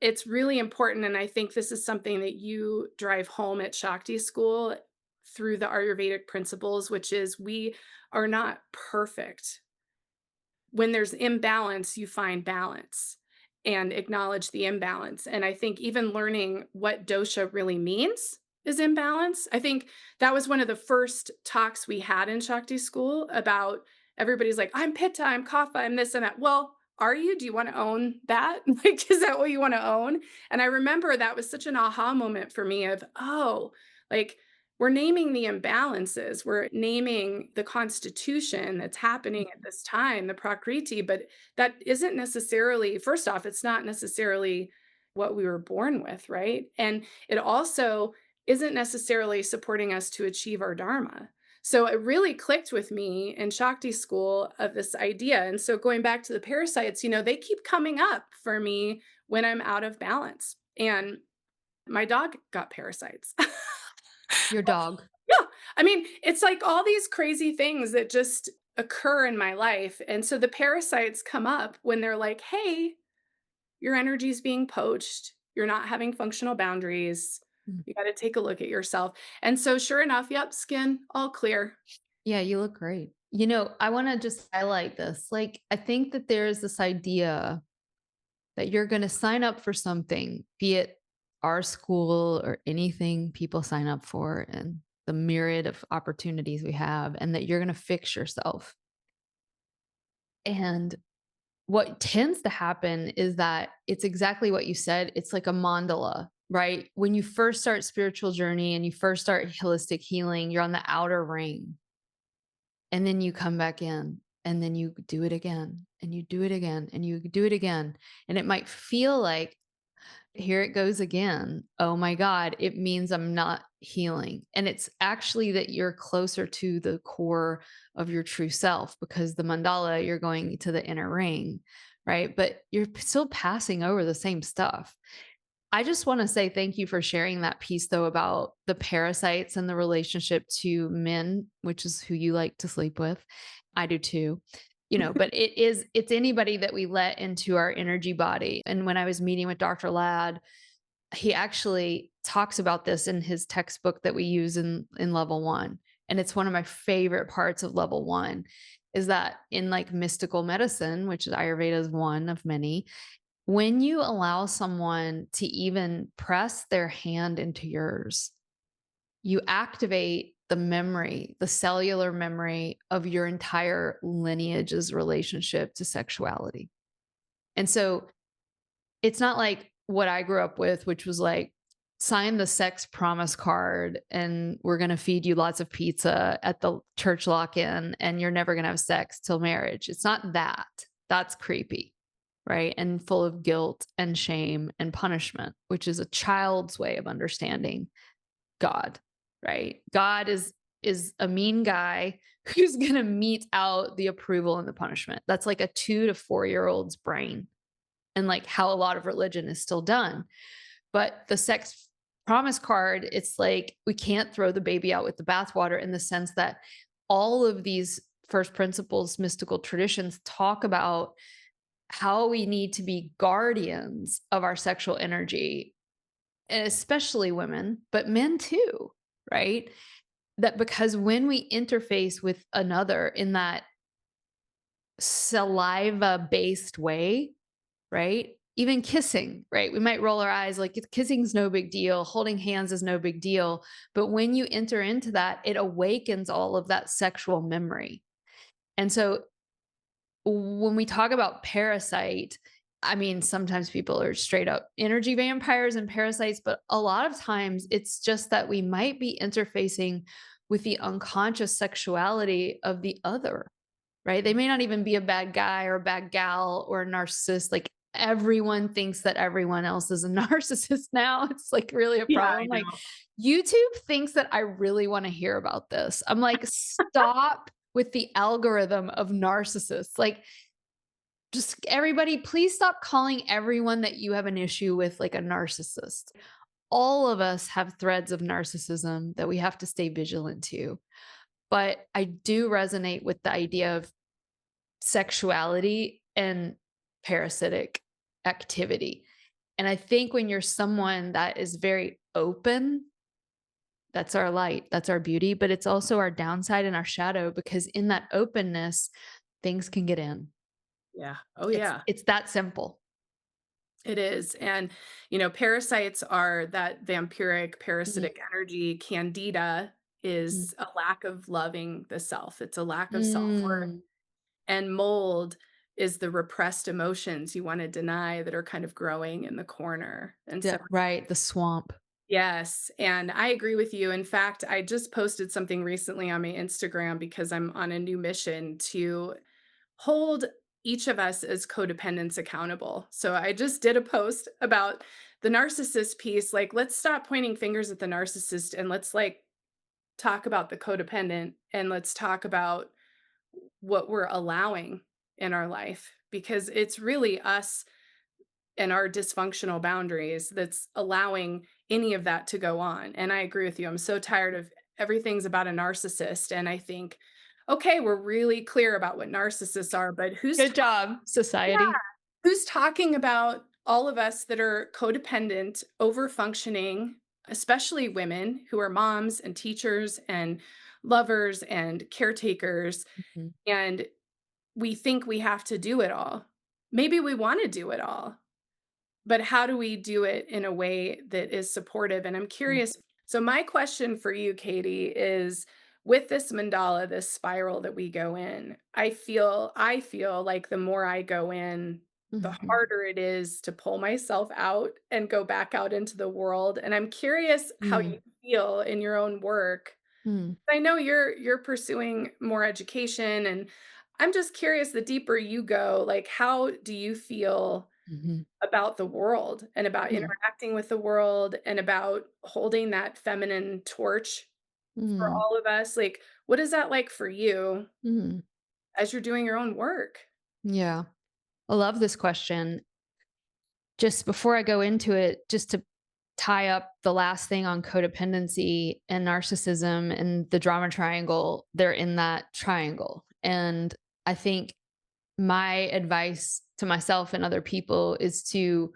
it's really important, and I think this is something that you drive home at Shakti School through the Ayurvedic principles, which is we are not perfect. When there's imbalance, you find balance and acknowledge the imbalance. And I think even learning what dosha really means is imbalance. I think that was one of the first talks we had in Shakti School about everybody's like, I'm Pitta, I'm Kapha, I'm this and that. Well, are you? Do you want to own that? Like, is that what you want to own? And I remember that was such an aha moment for me of, oh, like we're naming the imbalances, we're naming the constitution that's happening at this time, the prakriti, but that isn't necessarily, first off, it's not necessarily what we were born with, right? And it also isn't necessarily supporting us to achieve our dharma. So it really clicked with me in Shakti School of this idea. And so going back to the parasites, they keep coming up for me when I'm out of balance. And my dog got parasites. Your dog. Yeah. I mean, it's like all these crazy things that just occur in my life. And so the parasites come up when they're like, hey, your energy is being poached. You're not having functional boundaries. Mm. You got to take a look at yourself. And so sure enough, yep, skin all clear. Yeah, you look great. I want to just highlight this. Like, I think that there is this idea that you're going to sign up for something, be it our school or anything people sign up for, and the myriad of opportunities we have, and that you're going to fix yourself. And what tends to happen is that it's exactly what you said. It's like a mandala, right? When you first start spiritual journey and you first start holistic healing, you're on the outer ring. And then you come back in and then you do it again and you do it again and you do it again. And it might feel like, here it goes again. Oh my God, it means I'm not healing. And it's actually that you're closer to the core of your true self, because the mandala, you're going to the inner ring, right? But you're still passing over the same stuff. I just want to say thank you for sharing that piece, though, about the parasites and the relationship to men, which is who you like to sleep with. I do too. But it's anybody that we let into our energy body. And when I was meeting with Dr. Ladd, he actually talks about this in his textbook that we use in level 1. And it's one of my favorite parts of level 1 is that in like mystical medicine, which is Ayurveda is one of many, when you allow someone to even press their hand into yours, you activate the memory, the cellular memory of your entire lineage's relationship to sexuality. And so it's not like what I grew up with, which was like, sign the sex promise card and we're going to feed you lots of pizza at the church lock-in and you're never going to have sex till marriage. It's not that. That's creepy, right? And full of guilt and shame and punishment, which is a child's way of understanding God, right? God is is a mean guy who's going to mete out the approval and the punishment. That's like a 2 to 4-year-old's brain, and like how a lot of religion is still done. But the sex promise card, it's like we can't throw the baby out with the bathwater, in the sense that all of these first principles mystical traditions talk about how we need to be guardians of our sexual energy, and especially women, but men too, right? That because when we interface with another in that saliva based way, right? Even kissing, right? We might roll our eyes like kissing's no big deal, holding hands is no big deal. But when you enter into that, it awakens all of that sexual memory. And so when we talk about parasite, I mean, sometimes people are straight up energy vampires and parasites, but a lot of times it's just that we might be interfacing with the unconscious sexuality of the other, right? They may not even be a bad guy or a bad gal or a narcissist. Like everyone thinks that everyone else is a narcissist now. It's like really a Yeah, I problem. Like know. YouTube thinks that I really want to hear about this. I'm like, stop with the algorithm of narcissists. Like, just everybody, please stop calling everyone that you have an issue with like a narcissist. All of us have threads of narcissism that we have to stay vigilant to. But I do resonate with the idea of sexuality and parasitic activity. And I think when you're someone that is very open, that's our light, that's our beauty, but it's also our downside and our shadow, because in that openness, things can get in. Yeah. Oh, It's yeah. it's that simple. It is. And, parasites are that vampiric, Mm, parasitic energy. Candida mm, is a lack of loving the self, it's a lack of self worth. mm. And mold is the repressed emotions you want to deny that are kind of growing in the corner. And so, Right, the swamp. yes. And I agree with you. In fact, I just posted something recently on my Instagram because I'm on a new mission to hold each of us as codependents accountable. So I just did a post about the narcissist piece. Like, let's stop pointing fingers at the narcissist and let's like talk about the codependent and let's talk about what we're allowing in our life because it's really us and our dysfunctional boundaries that's allowing any of that to go on. And I agree with you. I'm so tired of everything's about a narcissist. And I think, okay, we're really clear about what narcissists are, but Good job, society. who's talking about all of us that are codependent, over functioning, especially women who are moms and teachers and lovers and caretakers, Mhm, and we think we have to do it all. Maybe we want to do it all, but how do we do it in a way that is supportive? And I'm mm, curious. So, my question for you, Katie, is with this mandala, this spiral that we go in, I feel like the more I go in, the mhm, harder it is to pull myself out and go back out into the world. And I'm curious how mm, you feel in your own work. mm, I know you're pursuing more education, and I'm just curious, the deeper you go, like how do you feel mhm, about the world and about mm, interacting with the world and about holding that feminine torch for mm, all of us? Like, what is that like for you mm. as you're doing your own work? Yeah, I love this question. Just before I go into it, just to tie up the last thing on codependency and narcissism and the drama triangle, they're in that triangle. And I think my advice to myself and other people is to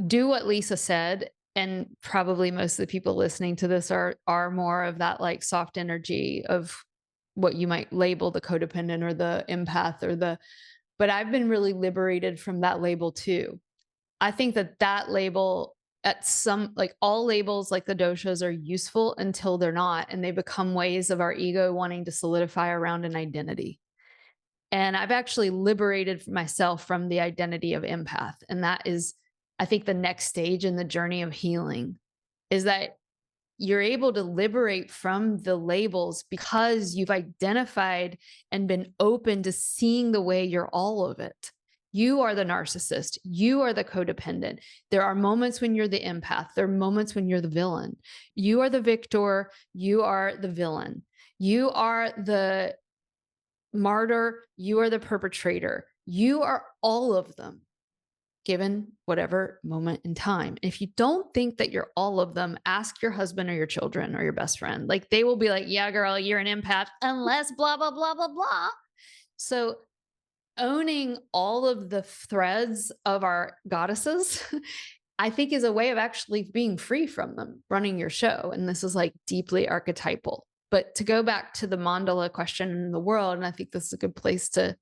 do what Lisa said. And probably most of the people listening to this are more of that like soft energy of what you might label the codependent or the empath or the, but I've been really liberated from that label too. I think that that label at some, like all labels like the doshas are useful until they're not, and they become ways of our ego wanting to solidify around an identity. And I've actually liberated myself from the identity of empath. And that is, I think, the next stage in the journey of healing is that you're able to liberate from the labels because you've identified and been open to seeing the way you're all of it. You are the narcissist. You are the codependent. There are moments when you're the empath. There are moments when you're the villain. You are the victor. You are the villain. You are the martyr. You are the perpetrator. You are all of them, given whatever moment in time. If you don't think that you're all of them, ask your husband or your children or your best friend. Like they will be like, yeah, girl, you're an empath, unless blah, blah, blah, blah, blah. So owning all of the threads of our goddesses, I think is a way of actually being free from them, running your show. And this is like deeply archetypal. But to go back to the mandala question in the world, and I think this is a good place to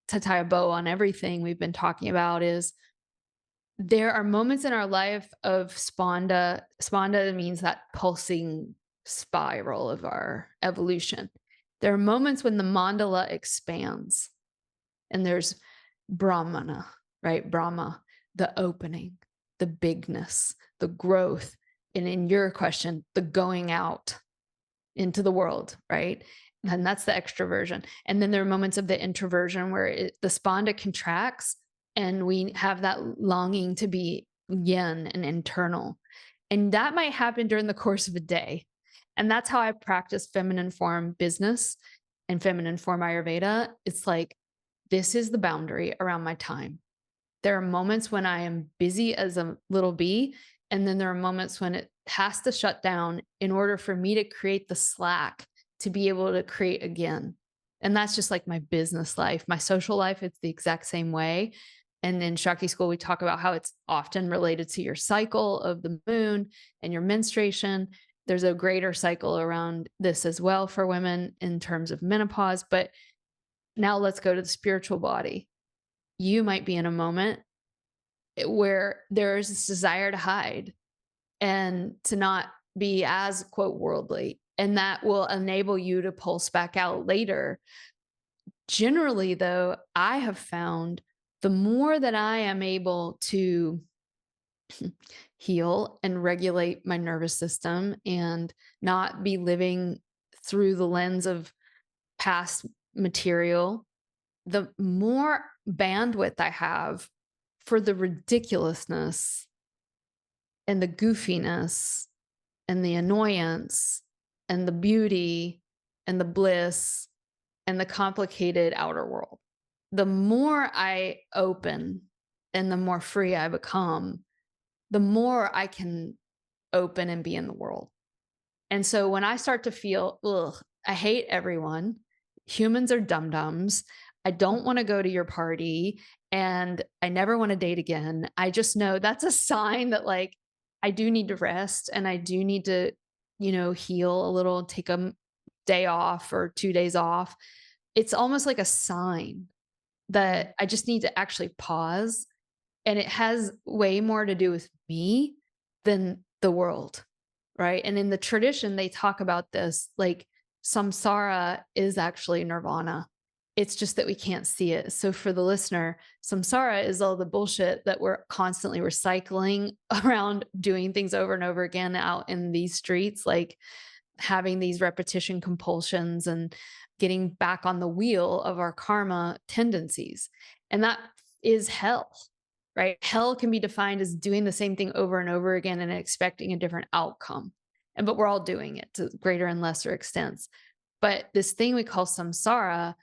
tie a bow on everything we've been talking about, is there are moments in our life of spanda. Spanda means that pulsing spiral of our evolution. There are moments when the mandala expands and there's Brahmana, right? Brahma, the opening, the bigness, the growth. And in your question, the going out into the world, right? And that's the extroversion. And then there are moments of the introversion where the spanda contracts and we have that longing to be yin and internal. And that might happen during the course of a day. And that's how I practice feminine form business and feminine form Ayurveda. It's like, this is the boundary around my time. There are moments when I am busy as a little bee, and then there are moments when it has to shut down in order for me to create the slack to be able to create again. And that's just like my business life. My social life, it's the exact same way. And in Shakti School, we talk about how it's often related to your cycle of the moon and your menstruation. There's a greater cycle around this as well for women in terms of menopause. But now let's go to the spiritual body. You might be in a moment where there's this desire to hide and to not be as quote worldly, and that will enable you to pulse back out later. Generally, though, I have found the more that I am able to heal and regulate my nervous system and not be living through the lens of past material, the more bandwidth I have for the ridiculousness and the goofiness and the annoyance and the beauty and the bliss and the complicated outer world. The more I open and the more free I become, the more I can open and be in the world. And so when I start to feel, ugh, I hate everyone, humans are dum-dums, I don't want to go to your party, and I never want to date again, I just know that's a sign that like I do need to rest and I do need to, heal a little, take a day off or 2 days off. It's almost like a sign that I just need to actually pause. And it has way more to do with me than the world, right? And in the tradition, they talk about this like samsara is actually nirvana. It's just that we can't see it. So for the listener, samsara is all the bullshit that we're constantly recycling around, doing things over and over again out in these streets, like having these repetition compulsions and getting back on the wheel of our karma tendencies. And that is hell, right? Hell can be defined as doing the same thing over and over again and expecting a different outcome. But we're all doing it to greater and lesser extents. But this thing we call samsara,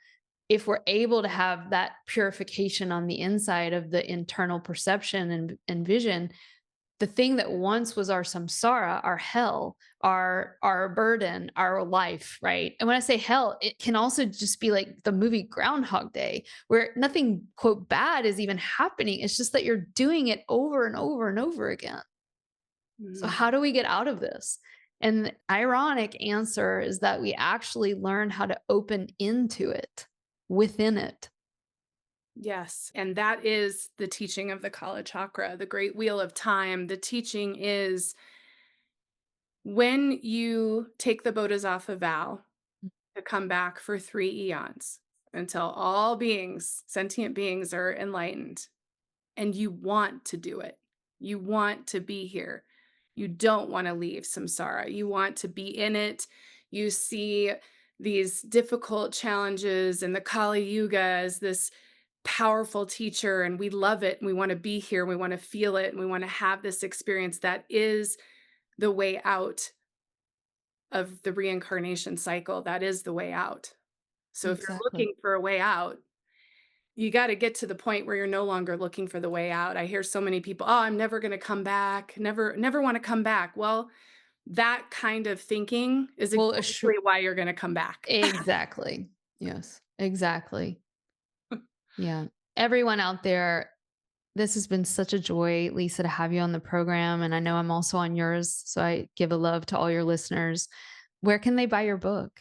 if we're able to have that purification on the inside of the internal perception and vision, the thing that once was our samsara, our hell, our burden, our life, right? And when I say hell, it can also just be like the movie Groundhog Day, where nothing, quote, bad is even happening. It's just that you're doing it over and over and over again. So how do we get out of this? And the ironic answer is that we actually learn how to open into it, within it. Yes. And that is the teaching of the Kala Chakra, the great wheel of time. The teaching is when you take the Bodhisattva vow to come back for 3 eons until all beings, sentient beings, are enlightened, and you want to do it. You want to be here. You don't want to leave samsara. You want to be in it. You see these difficult challenges in the Kali Yuga as this powerful teacher and we love it and we want to be here, we want to feel it, and we want to have this experience that is the way out of the reincarnation cycle. That is the way out. So if you're Exactly. looking for a way out, you got to get to the point where you're no longer looking for the way out. I hear so many people, "Oh, I'm never going to come back. Never want to come back." Well, that kind of thinking is Well, assure exactly why you're going to come back. exactly. Yes, exactly. Yeah. Everyone out there, this has been such a joy, Lisa, to have you on the program. And I know I'm also on yours. So I give a love to all your listeners. Where can they buy your book?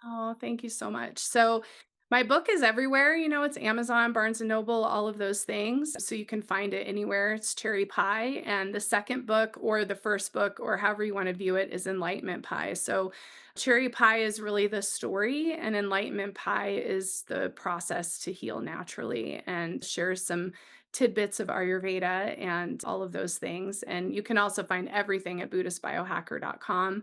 Oh, thank you so much. So, my book is everywhere. It's Amazon, Barnes and Noble, all of those things. So you can find it anywhere. It's Cherry Pie. And the second book, or the first book, or however you want to view it, is Enlightenment Pie. So, Cherry Pie is really the story, and Enlightenment Pie is the process to heal naturally, and shares some tidbits of Ayurveda and all of those things. And you can also find everything at BuddhistBiohacker.com.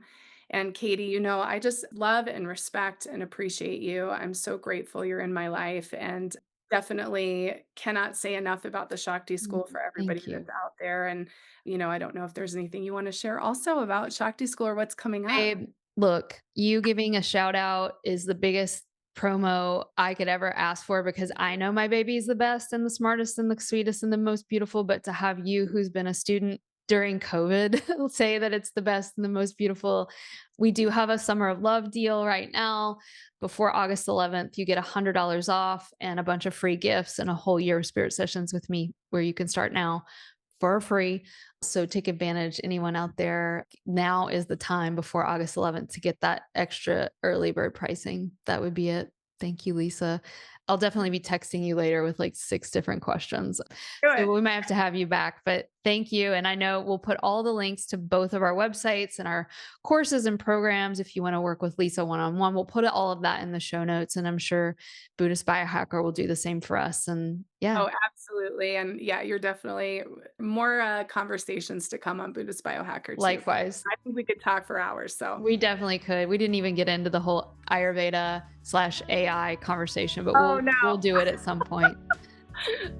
And Katie, I just love and respect and appreciate you. I'm so grateful you're in my life, and definitely cannot say enough about the Shakti School for everybody Thank you. that's out there. And, I don't know if there's anything you want to share also about Shakti School or what's coming up. Babe, look, you giving a shout out is the biggest promo I could ever ask for, because I know my baby is the best and the smartest and the sweetest and the most beautiful. But to have you, who's been a student during COVID, say that it's the best and the most beautiful. We do have a Summer of Love deal right now. Before August 11th, you get $100 off and a bunch of free gifts and a whole year of spirit sessions with me, where you can start now for free. So take advantage, anyone out there. Now is the time before August 11th to get that extra early bird pricing. That would be it. Thank you, Lisa. I'll definitely be texting you later with like 6 different questions. Good. So we might have to have you back, but thank you. And I know we'll put all the links to both of our websites and our courses and programs. If you want to work with Lisa one-on-one, we'll put all of that in the show notes. And I'm sure Buddhist Biohacker will do the same for us. And yeah, Oh, absolutely. And yeah, you're definitely more conversations to come on Buddhist Biohacker too. likewise. I think we could talk for hours. So, We definitely could. We didn't even get into the whole Ayurveda/AI conversation, but oh we'll no. do it at some point.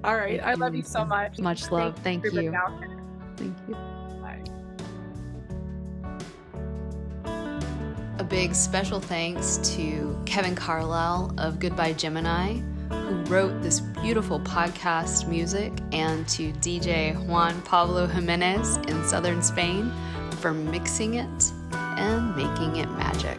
All right. Thank I you, love you so Lisa. much. Much love. Thank everybody you. out there. Thank you. Bye. A big special thanks to Kevin Carlisle of Goodbye Gemini, who wrote this beautiful podcast music, and to DJ Juan Pablo Jimenez in southern Spain for mixing it and making it magic.